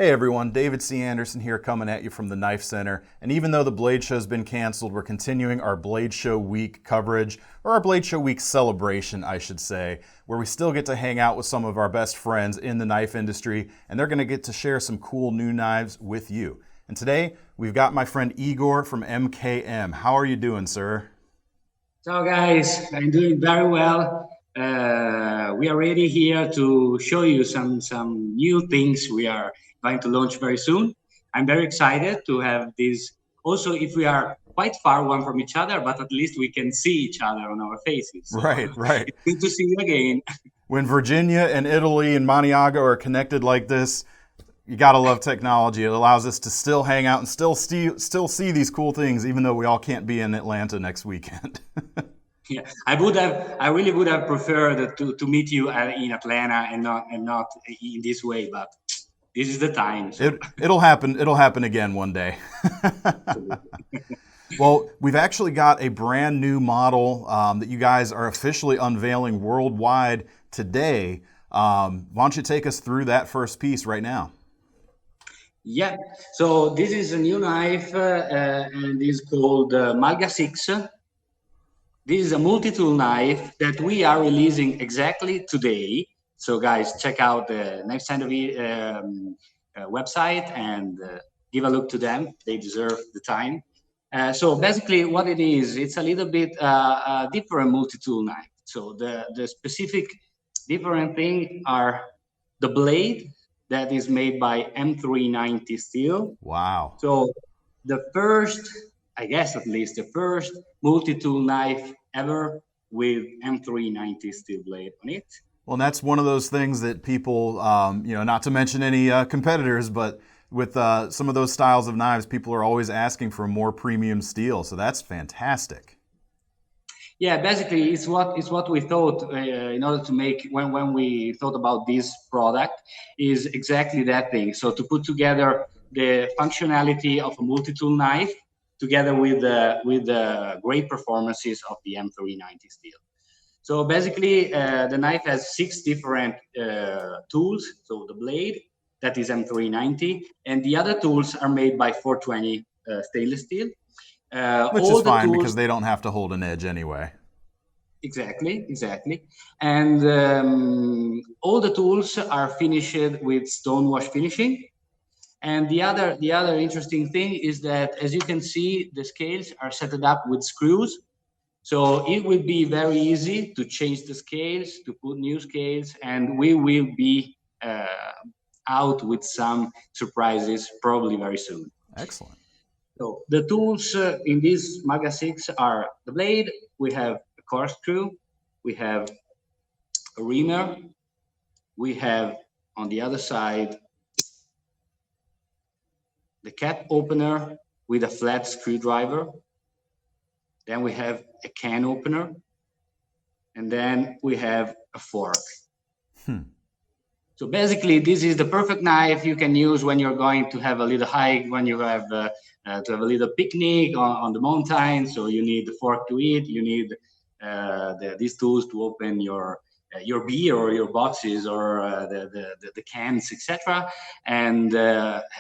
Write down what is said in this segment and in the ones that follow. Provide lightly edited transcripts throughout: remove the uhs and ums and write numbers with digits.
Hey everyone, David C. Anderson here coming at you from the Knife Center. And even though the Blade Show's been canceled, we're continuing our Blade Show Week coverage, or our Blade Show Week celebration, I should say, where we still get to hang out with some of our best friends in the knife industry, and they're going to get to share some cool new knives with you. And today, we've got my friend Igor from MKM. How are you doing, sir? So guys, I'm doing very well. We are ready here to show you some new things we are going to launch very soon. I'm very excited to have this. Also, if we are quite far one from each other, but at least we can see each other on our faces. So Right, right. it's good to see you again. When Virginia and Italy and Maniago are connected like this, you gotta love technology. It allows us to still hang out and still see these cool things, even though we all can't be in Atlanta next weekend. Yeah, I really would have preferred to meet you in Atlanta and not in this way, but this is the time. So. It'll happen. It'll happen again one day. Well, we've actually got a brand new model that you guys are officially unveiling worldwide today. Why don't you take us through that first piece right now? Yeah, so this is a new knife and is called Malga 6. This is a multi-tool knife that we are releasing exactly today. So guys, check out the KnifeCenter website and give a look to them. They deserve the time. So basically what it is, it's a little bit a different multi-tool knife. So the specific different thing are the blade that is made by M390 steel. Wow. So the first, I guess at least the first multi-tool knife ever with M390 steel blade on it. Well, and that's one of those things that people, not to mention any competitors, but with some of those styles of knives, people are always asking for more premium steel. So that's fantastic. Yeah, basically, it's what we thought in order to make when we thought about this product is exactly that thing. So to put together the functionality of a multi-tool knife together with the great performances of the M390 steel. So basically, the knife has 6 different tools. So the blade, that is M390, and the other tools are made by 420 stainless steel. Which is fine because they don't have to hold an edge anyway. Exactly. And all the tools are finished with stonewash finishing. And the other interesting thing is that, as you can see, the scales are set up with screws. So it will be very easy to change the scales, to put new scales, and we will be out with some surprises probably very soon. Excellent. So the tools in this Malga 6 are the blade, we have a corkscrew, we have a reamer, we have on the other side the cap opener with a flat screwdriver. Then we have a can opener, and then we have a fork. So basically, this is the perfect knife you can use when you're going to have a little hike, when you have to have a little picnic on the mountain. So you need the fork to eat. You need these tools to open your beer or your boxes or the cans, etc. And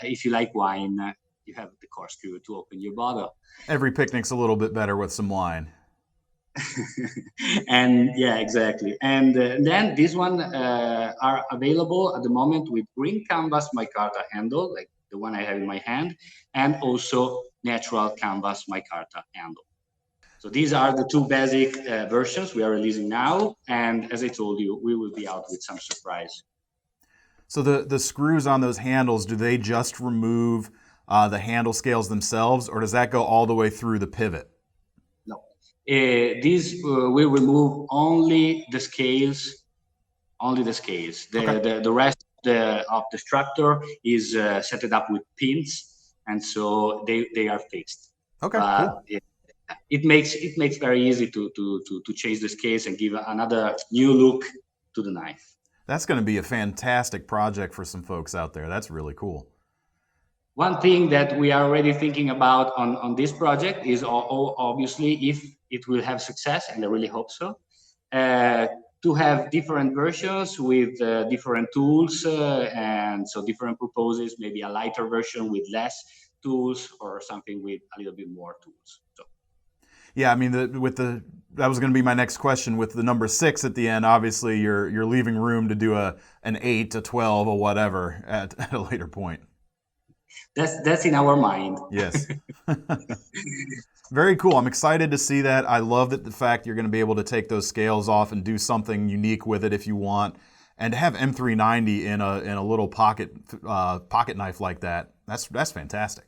if you like wine, you have the corkscrew to open your bottle. Every picnic's a little bit better with some wine. And yeah, exactly. And then these one are available at the moment with green canvas micarta handle, like the one I have in my hand, and also natural canvas micarta handle. So these are the two basic versions we are releasing now. And as I told you, we will be out with some surprise. So the screws on those handles, do they just remove the handle scales themselves, or does that go all the way through the pivot? These will remove only the scales. The rest of the structure is set up with pins, and so they are fixed. Okay, cool. It makes very easy to change the scales and give another new look to the knife. That's going to be a fantastic project for some folks out there. That's really cool. One thing that we are already thinking about on this project is obviously if it will have success, and I really hope so, to have different versions with different tools, and so different purposes, maybe a lighter version with less tools or something with a little bit more tools. So. Yeah, I mean, that was going to be my next question. With the number 6 at the end, obviously you're leaving room to do an 8, a 12, or whatever at a later point. That's in our mind. Yes. Very cool. I'm excited to see that. I love the fact you're going to be able to take those scales off and do something unique with it if you want, and to have M390 in a little pocket knife like that. That's fantastic.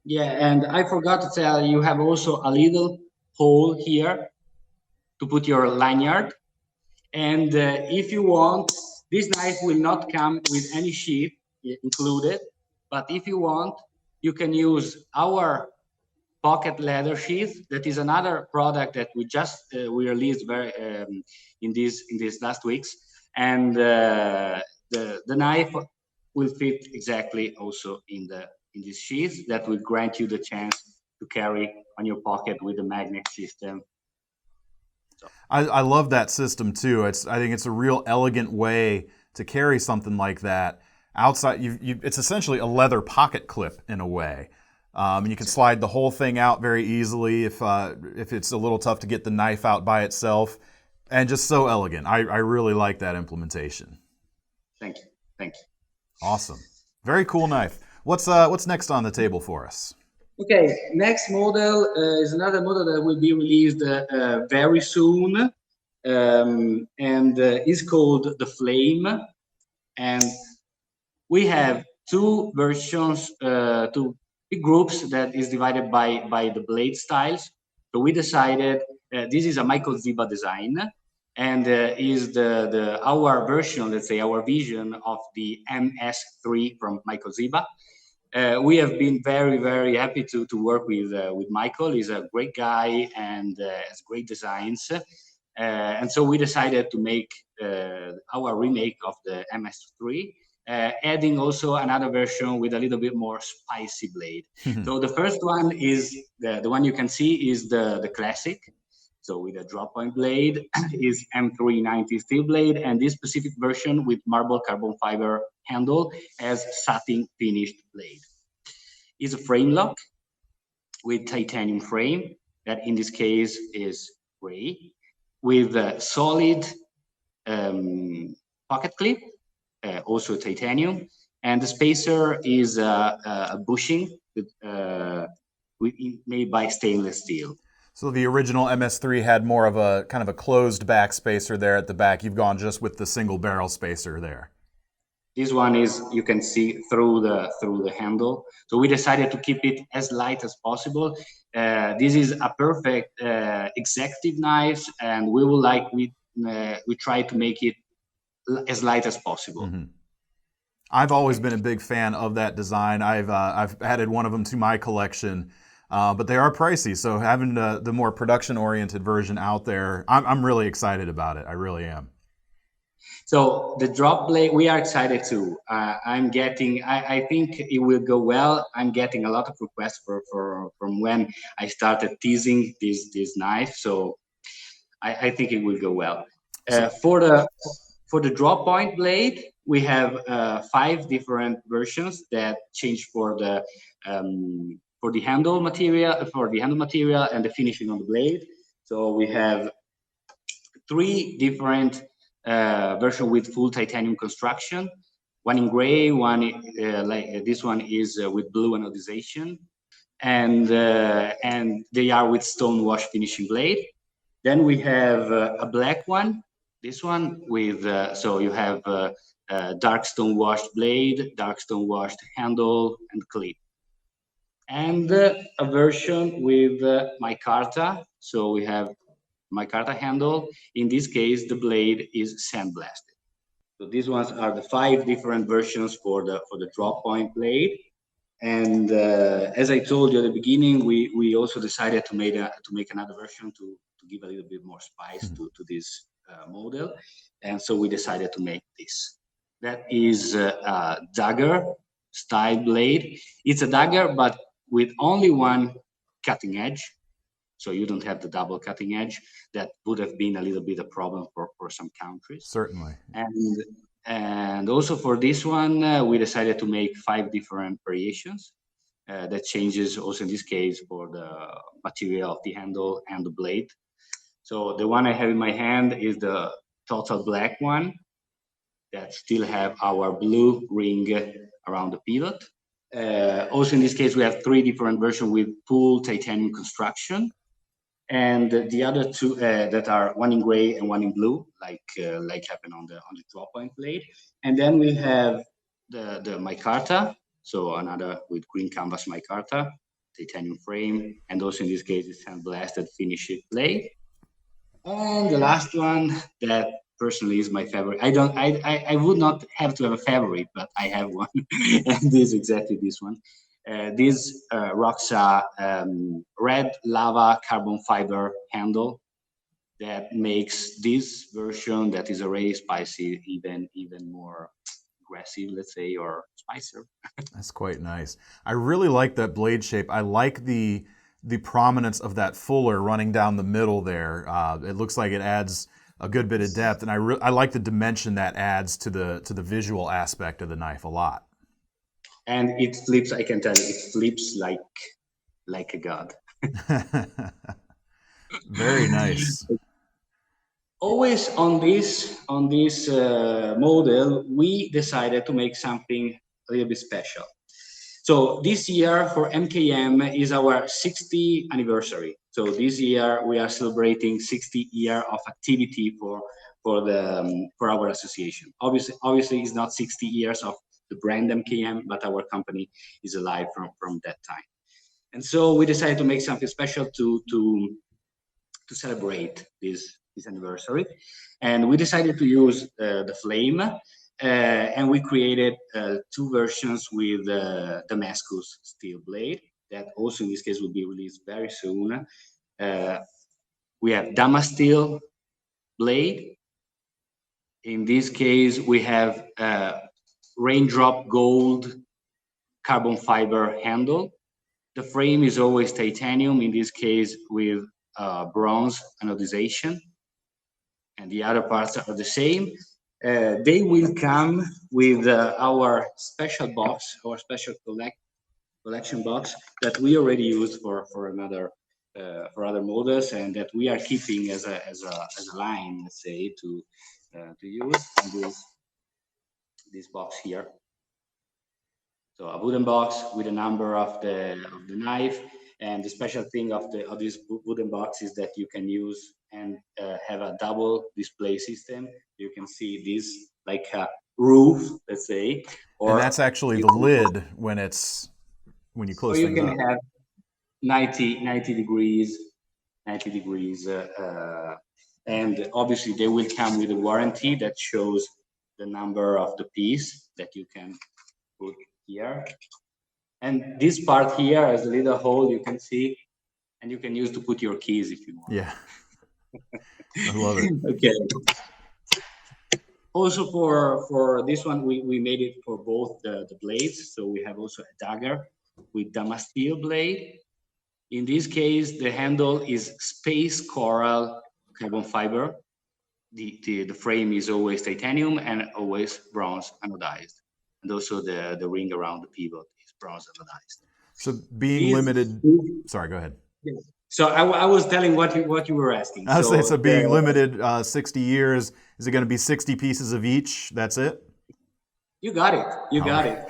Yeah, and I forgot to tell you, have also a little hole here to put your lanyard. And if you want, this knife will not come with any sheath included, but if you want, you can use our pocket leather sheath. That is another product that we just we released in these last weeks, and the knife will fit exactly also in this sheath that will grant you the chance to carry on your pocket with the magnet system. So. I love that system too. I think it's a real elegant way to carry something like that outside. It's essentially a leather pocket clip in a way. And you can slide the whole thing out very easily if it's a little tough to get the knife out by itself, and just so elegant. I really like that implementation. Thank you. Awesome. Very cool knife. What's next on the table for us? Okay, next model is another model that will be released very soon, and is called the Flame. And we have two versions, two big groups that is divided by the blade styles. So we decided this is a Michael Ziba design, and is our version, let's say our vision of the MS3 from Michael Ziba. We have been very, very happy to work with Michael. He's a great guy and has great designs. And so we decided to make our remake of the MS3, adding also another version with a little bit more spicy blade. So the first one is the one you can see is the classic. So with a drop point blade is M390 steel blade, and this specific version with marble carbon fiber handle has satin finished blade. Is a frame lock with titanium frame that in this case is gray, with a solid pocket clip, also titanium, and the spacer is a bushing made by stainless steel. So the original MS3 had more of a kind of a closed back spacer there at the back. You've gone just with the single barrel spacer there. This one is, you can see through the handle. So we decided to keep it as light as possible. This is a perfect executive knife, and we try to make it as light as possible. Mm-hmm. I've always been a big fan of that design. I've added one of them to my collection. But they are pricey, so having the more production-oriented version out there, I'm really excited about it. I really am. So the drop blade, we are excited too. I think it will go well. I'm getting a lot of requests from when I started teasing this knife. So I think it will go well. For the drop point blade, we have 5 different versions that change for the handle material, and the finishing on the blade. So we have 3 different versions with full titanium construction. One in gray, one like this one is with blue anodization, and they are with stone wash finishing blade. Then we have a black one. This one with so you have dark stone washed blade, dark stone washed handle, and clip. And a version with micarta. So we have micarta handle. In this case, the blade is sandblasted. So these ones are the 5 different versions for the drop point blade. And as I told you at the beginning, we also decided to make another version to give a little bit more spice to this model. And so we decided to make this. That is a dagger style blade. It's a dagger, but with only one cutting edge. So you don't have the double cutting edge. That would have been a little bit a problem for some countries. Certainly. And also for this one, we decided to make 5 different variations. That changes also in this case for the material of the handle and the blade. So the one I have in my hand is the total black one that still have our blue ring around the pivot. Also in this case, we have 3 different versions with full titanium construction. And the other 2 that are one in gray and one in blue, like happened on the 12-point blade. And then we have the micarta, so another with green canvas micarta, titanium frame, and also in this case it's sandblasted finished blade. And the last one that personally is my favorite. I would not have to have a favorite, but I have one, and this is exactly this one. This Roxa red lava carbon fiber handle that makes this version that is already spicy even more aggressive, let's say, or spicier. That's quite nice. I really like that blade shape. I like the prominence of that fuller running down the middle there. It looks like it adds a good bit of depth, and I like the dimension that adds to the visual aspect of the knife a lot. And it flips, I can tell you, it flips like a god. Very nice. Always on this model, we decided to make something a little bit special. So this year for MKM is our 60th anniversary. So this year we are celebrating 60 years of activity for our association. Obviously, it's not 60 years of the brand MKM, but our company is alive from that time. And so we decided to make something special to celebrate this anniversary. And we decided to use the flame, and we created 2 versions with Damascus steel blade that also in this case will be released very soon. We have Damasteel blade. In this case, we have raindrop gold carbon fiber handle. The frame is always titanium, in this case with bronze anodization, and the other parts are the same. They will come with our special box, our special collection box that we already used for other models, and that we are keeping as a line, let's say, to use. And this box here. So a wooden box with a number of the knife, and the special thing of this wooden box is that you can use and have a double display system. You can see this like a roof, let's say, and that's actually the lid when you close things up. You can have 90 degrees, and obviously they will come with a warranty that shows the number of the piece that you can put here. And this part here has a little hole, you can see, and you can use to put your keys if you want. Yeah. I love it. Okay. Also for this one, we made it for both the blades. So we have also a dagger with Damasteel blade. In this case, the handle is space coral carbon fiber. The frame is always titanium and always bronze anodized. And also the ring around the pivot is bronze anodized. So being limited, sorry, go ahead. Yeah. So I was telling what you were asking. I was saying, so being limited 60 years, is it going to be 60 pieces of each? That's it? You got it. You got it.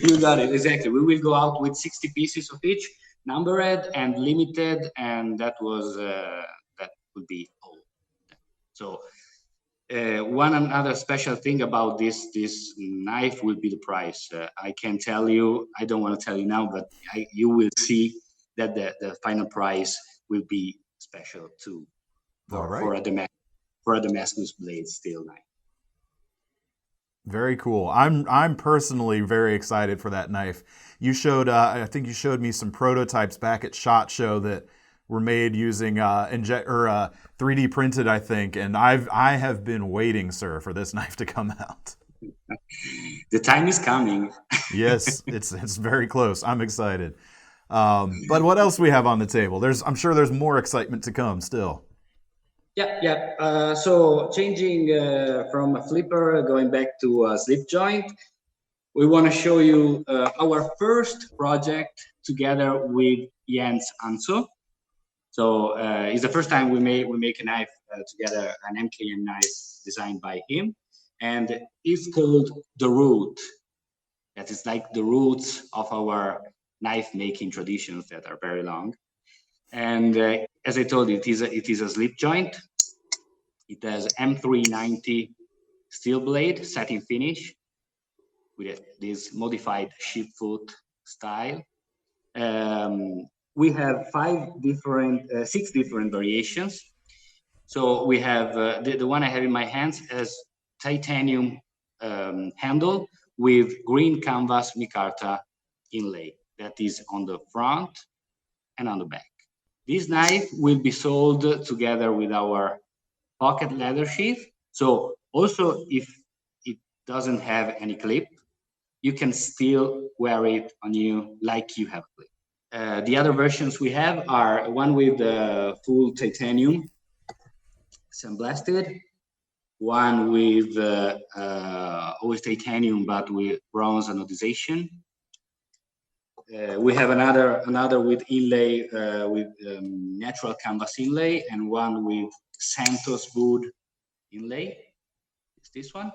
You got it. Exactly. We will go out with 60 pieces of each, numbered and limited, and that would be all. So one another special thing about this knife will be the price. I can tell you, I don't want to tell you now, but you will see that the final price will be special too for a Damascus blade steel knife. Very cool. I'm personally very excited for that knife. You showed, I think you showed me some prototypes back at SHOT Show that were made using 3D printed, I think, and I have been waiting, sir, for this knife to come out. The time is coming. Yes, it's very close. I'm excited. But what else do we have on the table? I'm sure there's more excitement to come still. Yeah. So changing from a flipper, going back to a slip joint, we want to show you our first project together with Jens Anso. So it's the first time we make a knife together, an MKM knife designed by him, and it's called the Root. That is like the roots of our knife making traditions that are very long. And as I told you, it is a slip joint. It has M390 steel blade, satin finish, with this modified sheep foot style. We have six different variations. So we have the one I have in my hands has titanium handle with green canvas micarta inlay that is on the front and on the back. This knife will be sold together with our pocket leather sheath. So also if it doesn't have any clip, you can still wear it on you like you have a clip. The other versions we have are one with full titanium sandblasted, one with always titanium but with bronze anodization. We have another with inlay with natural canvas inlay, and one with Santos wood inlay. It's this one.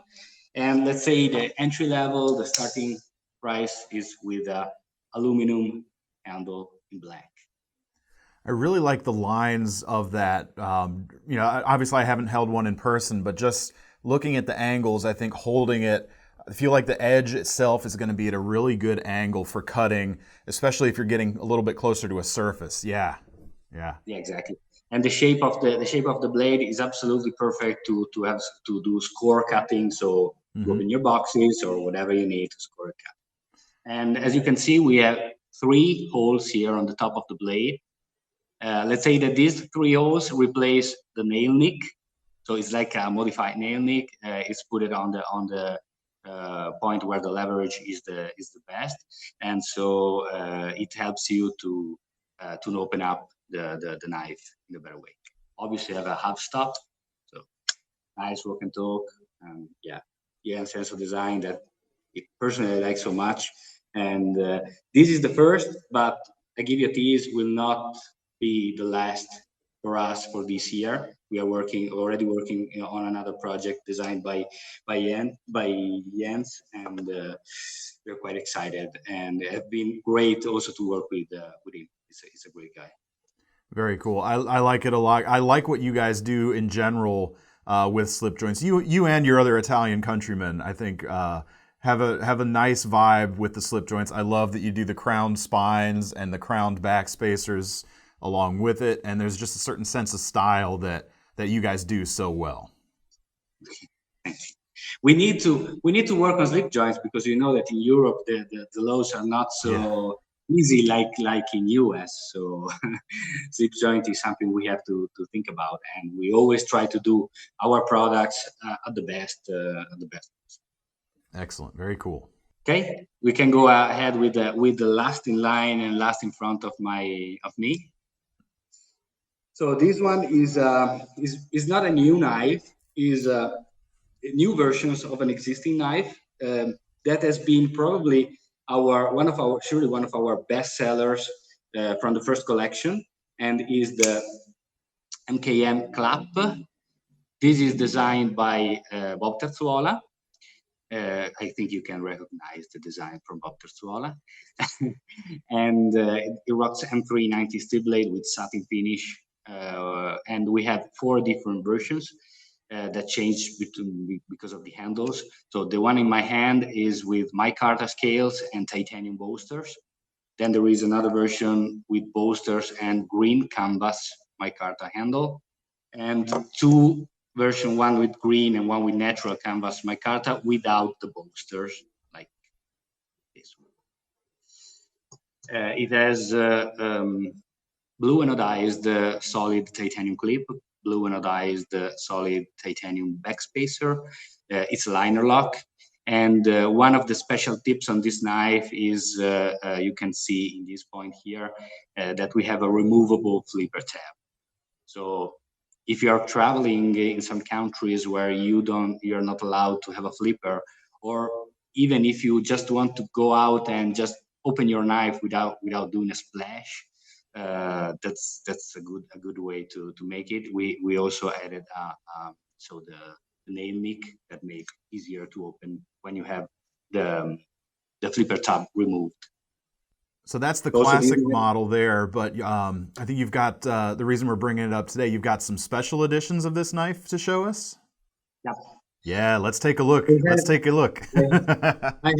And let's say the entry level, the starting price is with a aluminum handle in black. I really like the lines of that. Obviously I haven't held one in person, but just looking at the angles, I think holding it, I feel like the edge itself is going to be at a really good angle for cutting, especially if you're getting a little bit closer to a surface. Yeah, exactly. And the shape of the blade is absolutely perfect to do score cutting. So to open your boxes or whatever you need to score a cut. And as you can see, we have 3 holes here on the top of the blade. Let's say that these 3 holes replace the nail nick. So it's like a modified nail nick. It's put it on the point where the leverage is the best, and so it helps you to open up the knife in a better way. Obviously, I have a half stop, so nice walk and talk. Sense of design that it personally I like so much. And this is the first, but I give you a tease, will not be the last for us for this year. We are already working on another project designed by Jens, and we're quite excited. And it's been great also to work with him. He's a great guy. Very cool. I like it a lot. I like what you guys do in general with slip joints. You and your other Italian countrymen, I think, have a nice vibe with the slip joints. I love that you do the crowned spines and the crowned back spacers along with it, and there's just a certain sense of style that you guys do so well. We need to work on slip joints because you know that in Europe the laws are not so easy like in US. So slip joint is something we have to think about, and we always try to do our products at the best. Excellent, very cool. Okay, we can go ahead with the last in line and last in front of me. So this one is not a new knife. Is new versions of an existing knife that has been probably one of our best sellers from the first collection, and is the MKM Clap. This is designed by Bob Terzuola. I think you can recognize the design from Bob Terzuola. And it rocks M390 steel blade with satin finish. And we have 4 different versions that change because of the handles. So the one in my hand is with micarta scales and titanium bolsters. Then there is another version with bolsters and green canvas micarta handle, and 2 version, one with green and one with natural canvas micarta without the bolsters, like this one. It has blue anodized solid titanium clip, blue anodized solid titanium backspacer. It's liner lock, And one of the special tips on this knife is you can see in this point here that we have a removable flipper tab. So if you are traveling in some countries where you're not allowed to have a flipper, or even if you just want to go out and just open your knife without doing a splash, that's a good way to make it. We also added so the nail nick that make it easier to open when you have the flipper tab removed. So that's the classic model there, but I think you've got, the reason we're bringing it up today, you've got some special editions of this knife to show us? Yep. Yeah, let's take a look. Let's take a look. I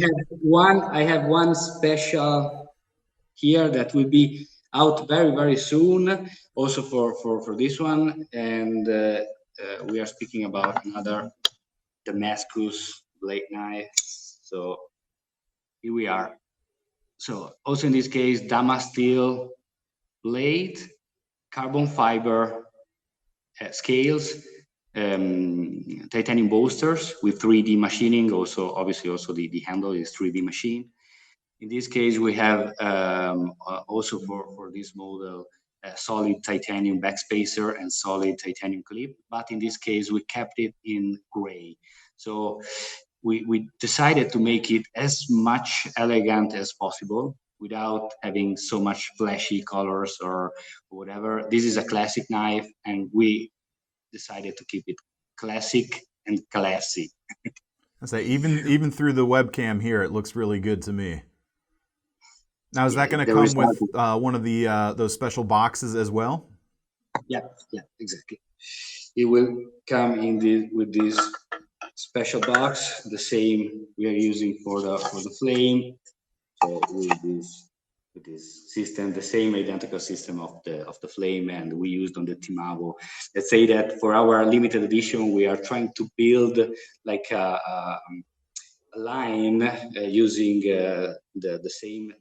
have one special here that will be out very, very soon, also for this one. And we are speaking about another Damascus blade knife. So here we are. So also in this case, Damas steel blade, carbon fiber scales, titanium bolsters with 3D machining. Also, obviously, also the handle is 3D machine. In this case, we have also for this model solid titanium backspacer and solid titanium clip. But in this case, we kept it in gray. So we decided to make it as much elegant as possible without having so much flashy colors or whatever. This is a classic knife, and we decided to keep it classic and classy. I say even through the webcam here, it looks really good to me. Now, is that going to come with one of the those special boxes as well? Yeah, exactly. It will come with this special box, the same we are using for the flame. So with this system, the same identical system of the flame, and we used on the Timavo. Let's say that for our limited edition, we are trying to build like a line using the same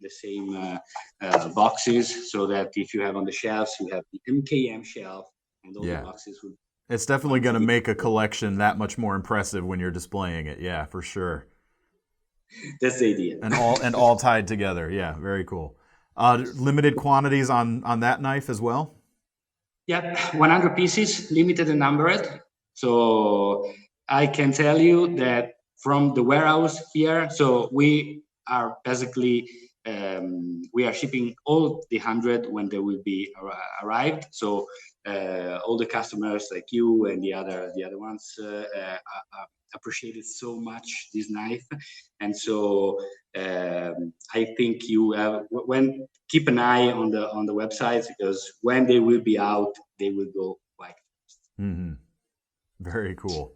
boxes, so that if you have on the shelves, you have the MKM shelf, and all the boxes will. It's definitely going to make a collection that much more impressive when you're displaying it. Yeah, for sure. That's the idea. And all tied together. Yeah, very cool. Limited quantities on that knife as well? Yeah, 100 pieces, limited and numbered. So I can tell you that from the warehouse here, so we are basically we are shipping all the 100 when they will be arrived. So all the customers like you and the other ones appreciated so much this knife, and so I think you have keep an eye on the websites, because when they will be out, they will go quite fast. Mm-hmm. Very cool.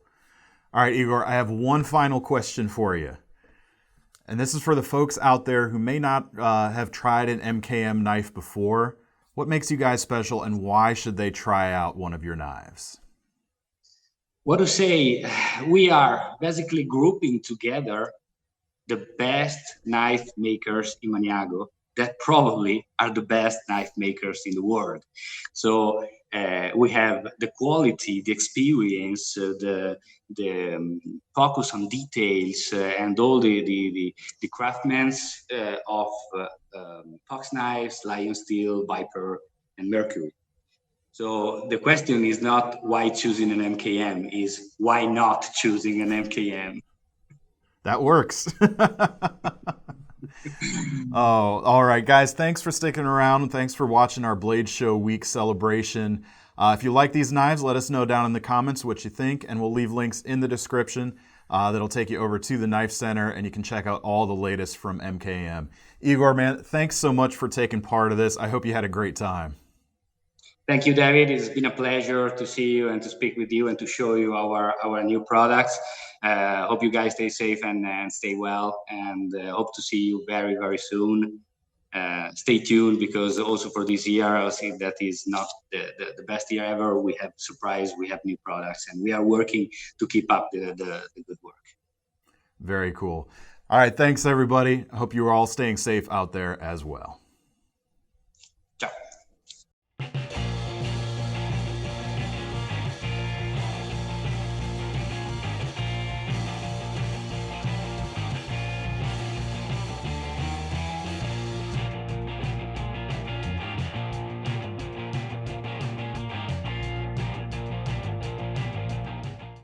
All right, Igor, I have one final question for you. And this is for the folks out there who may not have tried an MKM knife before. What makes you guys special, and why should they try out one of your knives? What to say? We are basically grouping together the best knife makers in Maniago that probably are the best knife makers in the world. So we have the quality, the experience, the focus on details, and all the craftsmen's of fox knives, lion steel, viper, and mercury. So the question is not why choosing an MKM, is why not choosing an MKM? That works. Oh, all right, guys. Thanks for sticking around, and thanks for watching our Blade Show Week celebration. If you like these knives, let us know down in the comments what you think, and we'll leave links in the description that'll take you over to the Knife Center, and you can check out all the latest from MKM. Igor, man, thanks so much for taking part of this. I hope you had a great time. Thank you, David. It's been a pleasure to see you and to speak with you and to show you our new products. Hope you guys stay safe and stay well, and hope to see you very, very soon. Stay tuned, because also for this year, I'll see that is not the best year ever. We have surprise, we have new products, and we are working to keep up the good work. Very cool. All right, thanks everybody. I hope you are all staying safe out there as well.